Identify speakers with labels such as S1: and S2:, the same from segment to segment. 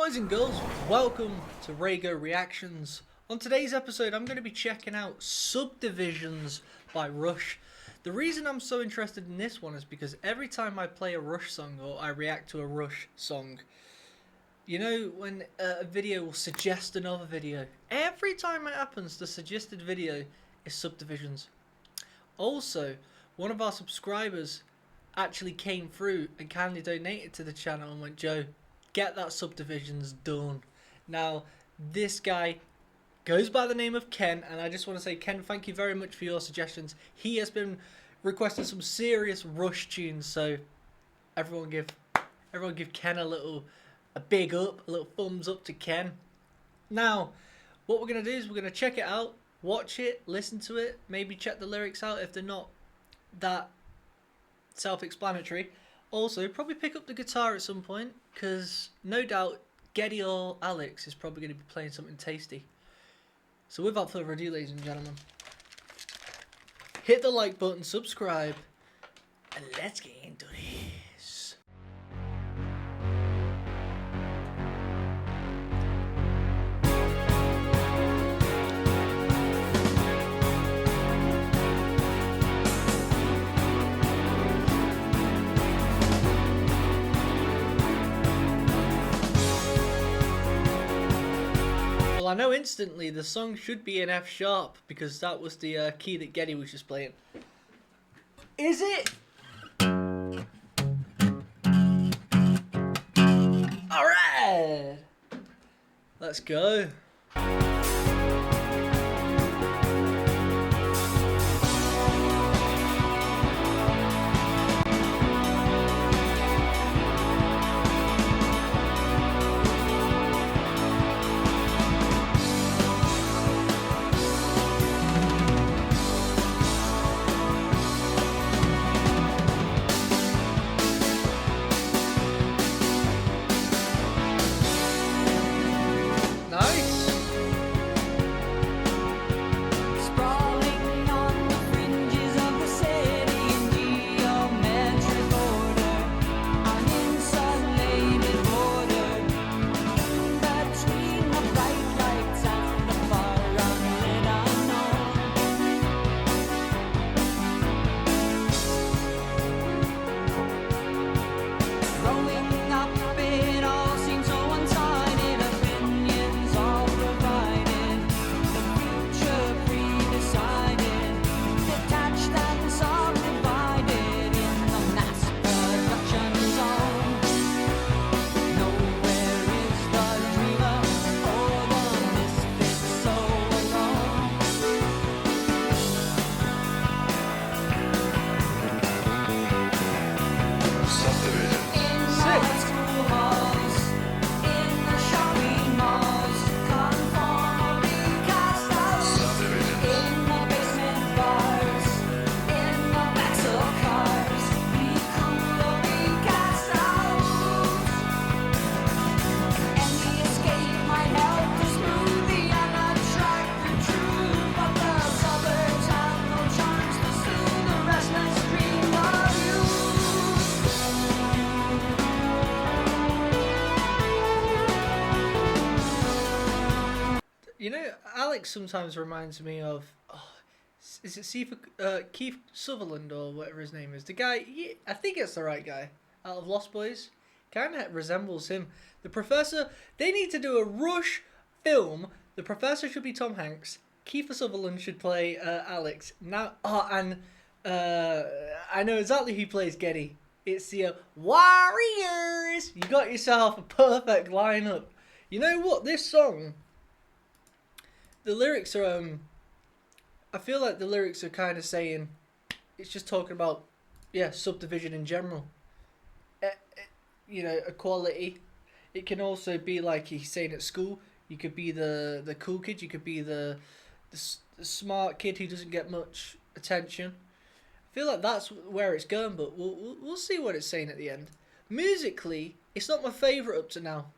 S1: Boys and girls, welcome to Raygo Reactions. On today's episode, I'm going to be checking out Subdivisions by Rush. The reason I'm so interested in this one is because every time I play a Rush song or I react to a Rush song, you know when a video will suggest another video? Every time it happens, the suggested video is Subdivisions. Also, one of our subscribers actually came through and kindly donated to the channel and went, Joe, get that Subdivisions done. Now, this guy goes by the name of Ken, and I just want to say, Ken, thank you very much for your suggestions. He has been requesting some serious Rush tunes, so everyone give Ken a big up, a little thumbs up to Ken. Now, what we're going to do is we're going to check it out, watch it, listen to it, maybe check the lyrics out if they're not that self-explanatory. Also, probably pick up the guitar at some point, because no doubt Geddy or Alex is probably going to be playing something tasty. So without further ado, ladies and gentlemen, hit the like button, subscribe, and let's get into this. Well, I know instantly the song should be in F sharp because that was the key that Geddy was just playing. Is it? Alright! Let's go. You know, Alex sometimes reminds me of, is it Keith Sutherland or whatever his name is? The guy, I think it's the right guy, out of Lost Boys. Kind of resembles him. The Professor, they need to do a Rush film. The Professor should be Tom Hanks. Keith Sutherland should play Alex. Now, I know exactly who plays Geddy. It's the Warriors. You got yourself a perfect lineup. You know what? This song, the lyrics are, I feel like the lyrics are kind of saying, it's just talking about, subdivision in general. You know, equality. It can also be like he's saying at school, you could be the cool kid, you could be the smart kid who doesn't get much attention. I feel like that's where it's going, but we'll see what it's saying at the end. Musically, it's not my favourite up to now.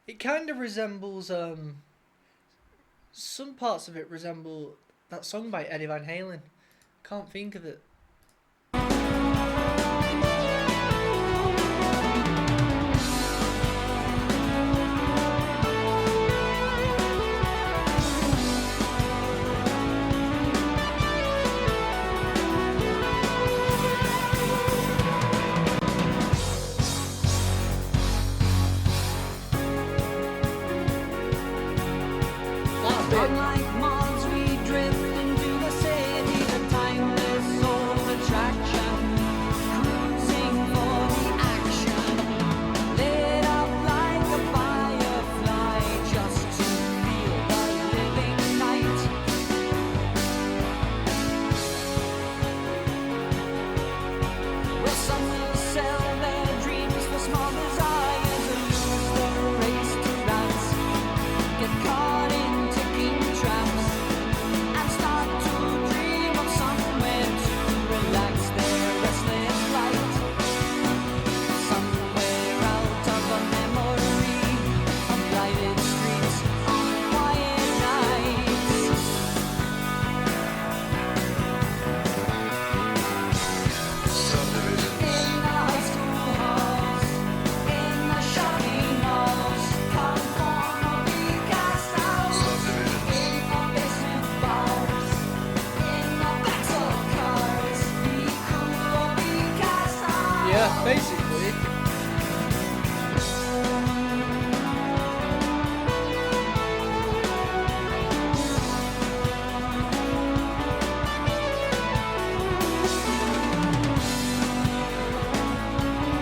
S1: It kind of resembles, some parts of it resemble that song by Eddie Van Halen. Can't think of it. that bit.
S2: Unlike moths, we drift into the city, the timeless soul attraction, cruising for the action, lit up like a firefly, just to feel the living night. Well, some will sell their dreams for small desires and lose the race to dance, get caught in ticking traps, and start to dream of somewhere to relax their restless flight. Somewhere out of a memory of lighted streets on quiet nights.
S3: Subdivisions.
S2: In the school halls, in the shopping malls, come form a big cast house.
S3: Subdivisions.
S2: In the basement bars, in the backs of cars, be cool or be cast out.
S1: Yeah, basically.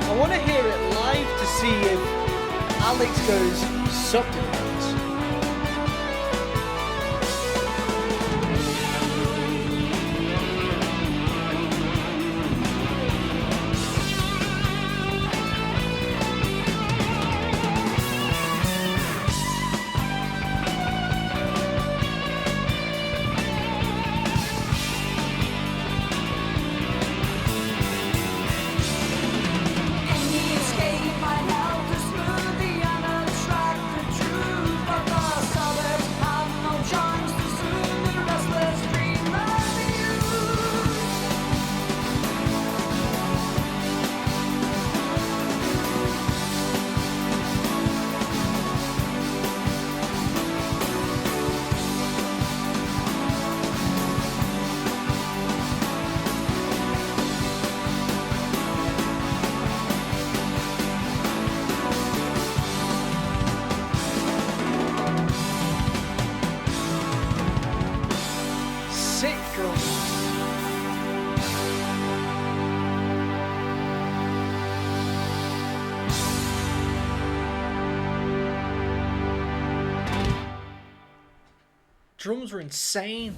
S1: I want to hear it live to see if Alex goes Subdivisions.
S2: Any escape might help to smooth the unattractive truth, but the suburbs have no charms to soothe the restless dream of youth.
S1: Sick drums. Drums were insane.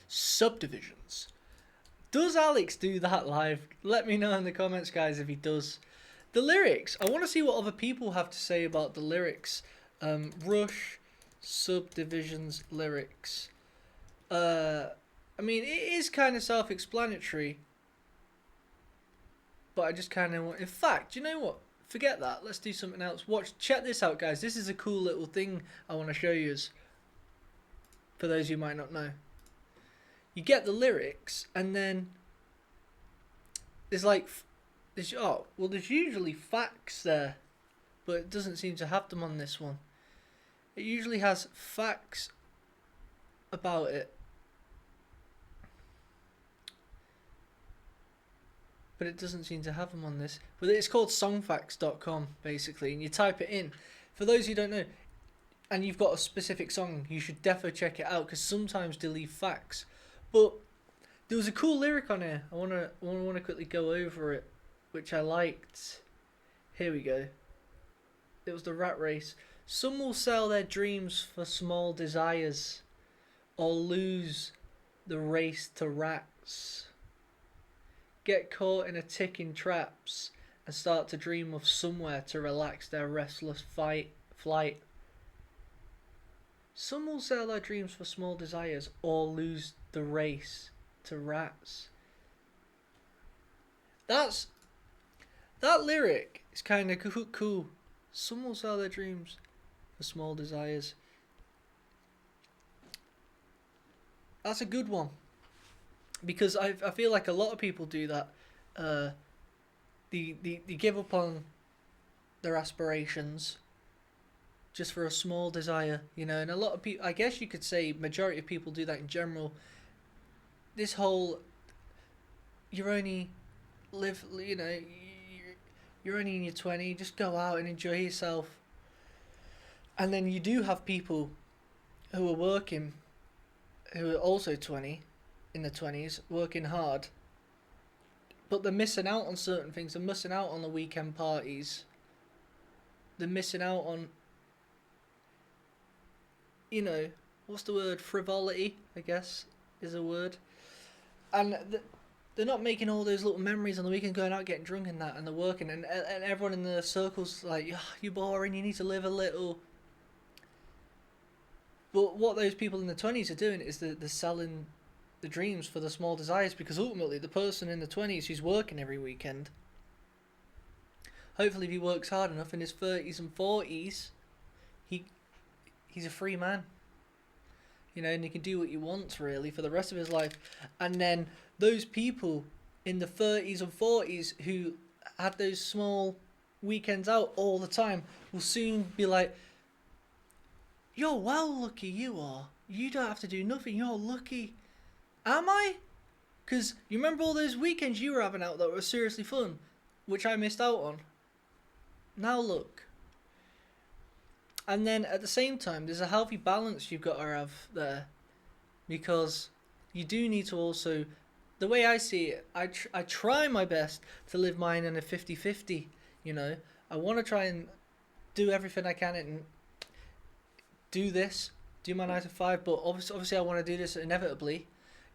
S1: Subdivisions. Does Alex do that live? Let me know in the comments, guys, if he does. The lyrics. I want to see what other people have to say about the lyrics. Rush, Subdivisions lyrics. I mean, it is kind of self-explanatory. But I just kind of want... In fact, you know what? Forget that. Let's do something else. Check this out, guys. This is a cool little thing I want to show you. For those who might not know. You get the lyrics, and then... There's like... there's usually facts there. But it doesn't seem to have them on this one. It usually has facts about it. But it doesn't seem to have them on this. But it's called songfacts.com, basically. And you type it in. For those who don't know, and you've got a specific song, you should definitely check it out. Because sometimes they leave facts. But there was a cool lyric on here. I want to quickly go over it. Which I liked. Here we go. It was the rat race. Some will sell their dreams for small desires. Or lose the race to rats. Get caught in a ticking traps and start to dream of somewhere to relax their restless flight. Some will sell their dreams for small desires or lose the race to rats. That lyric is kind of cool. Some will sell their dreams for small desires. That's a good one. Because I feel like a lot of people do that. They give up on their aspirations just for a small desire, you know. And a lot of people, I guess you could say, majority of people do that in general. This whole, you're only live, you know, you're only in your 20s, just go out and enjoy yourself. And then you do have people who are working, who are also 20, in the 20s, working hard, but they're missing out on certain things. They're missing out on the weekend parties. They're missing out on, you know, what's the word? Frivolity, I guess, is a word. And they're not making all those little memories on the weekend, going out getting drunk and that, and they're working, and everyone in the circle's like, oh, you're boring, you need to live a little. But what those people in the 20s are doing is they're selling the dreams for the small desires, because ultimately the person in the 20s who's working every weekend, hopefully if he works hard enough in his 30s and 40s, he's a free man. You know, and he can do what he wants really for the rest of his life. And then those people in the 30s and 40s who had those small weekends out all the time will soon be like, you're well lucky, you are. You don't have to do nothing, you're lucky. Am I? Because you remember all those weekends you were having out that were seriously fun, which I missed out on. Now look. And then at the same time, there's a healthy balance you've got to have there, because you do need to also, the way I see it, I try my best to live mine in a 50-50, you know. I want to try and do everything I can and do this, do my 9 to 5, but obviously I want to do this inevitably,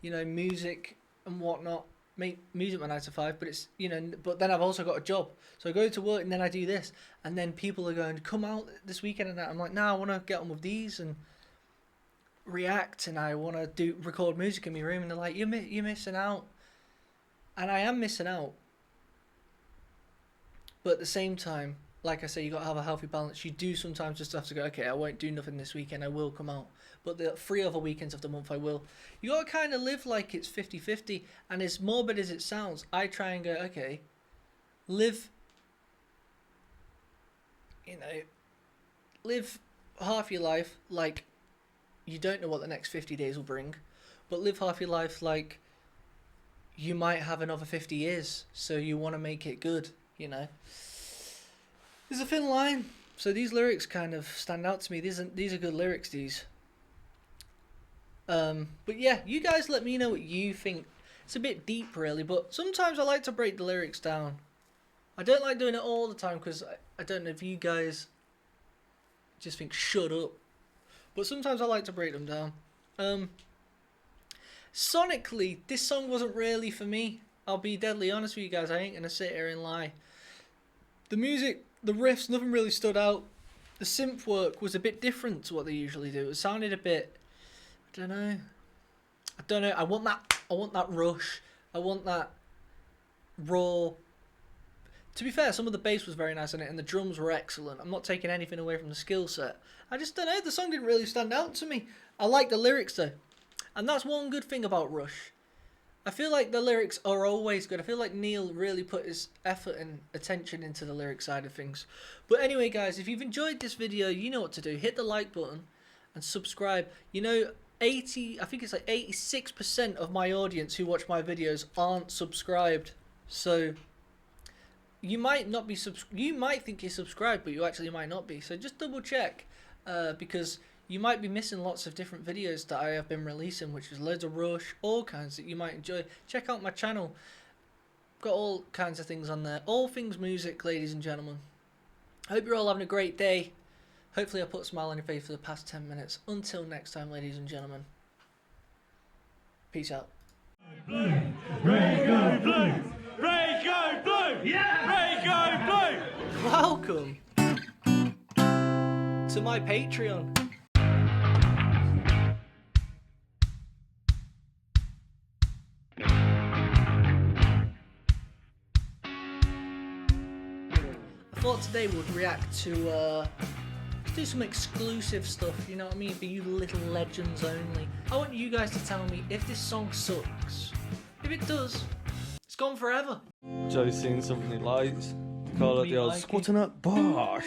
S1: you know, music and whatnot, make music my 9 to 5, but it's, you know, but then I've also got a job, so I go to work and then I do this, and then people are going, come out this weekend and that. I'm like, nah, I want to get on with these and react, and I want to record music in my room, and they're like, you're missing out. And I am missing out, but at the same time, like I say, you got to have a healthy balance. You do sometimes just have to go, okay, I won't do nothing this weekend, I will come out, but the 3 other weekends of the month I will. You got to kind of live like it's 50-50, and as morbid as it sounds, I try and go, okay, live, you know, live half your life like you don't know what the next 50 days will bring, but live half your life like you might have another 50 years, so you want to make it good, you know. There's a thin line, so these lyrics kind of stand out to me. These are good lyrics, these. But yeah, you guys let me know what you think. It's a bit deep really, but sometimes I like to break the lyrics down. I don't like doing it all the time, because I don't know if you guys just think shut up, but sometimes I like to break them down. Sonically, this song wasn't really for me. I'll be deadly honest with you guys, I ain't gonna sit here and lie. The music, the riffs, nothing really stood out. The synth work was a bit different to what they usually do. It sounded a bit, I don't know. I want that rush. I want that raw. To be fair, some of the bass was very nice in it, and the drums were excellent. I'm not taking anything away from the skill set. I just don't know, the song didn't really stand out to me. I like the lyrics though, and that's one good thing about Rush. I feel like the lyrics are always good. I feel like Neil really put his effort and attention into the lyric side of things. But anyway guys, if you've enjoyed this video, you know what to do. Hit the like button and subscribe. You know, I think it's like 86% of my audience who watch my videos aren't subscribed. So you might not be you might think you're subscribed, but you actually might not be. So just double check, because you might be missing lots of different videos that I have been releasing, which is loads of Rush, all kinds that you might enjoy. Check out my channel. Got all kinds of things on there. All things music, ladies and gentlemen. Hope you're all having a great day. Hopefully I put a smile on your face for the past 10 minutes. Until next time, ladies and gentlemen. Peace out.
S4: Blue, Raygo blue, Raygo blue, yeah, Raygo blue.
S1: Welcome to my Patreon. I thought today we'd react to let's do some exclusive stuff, you know what I mean, for you little legends only. I want you guys to tell me if this song sucks. If it does, it's gone forever.
S5: Joe's seen something he likes. Call it the old
S1: like it.
S5: squatting up bosh.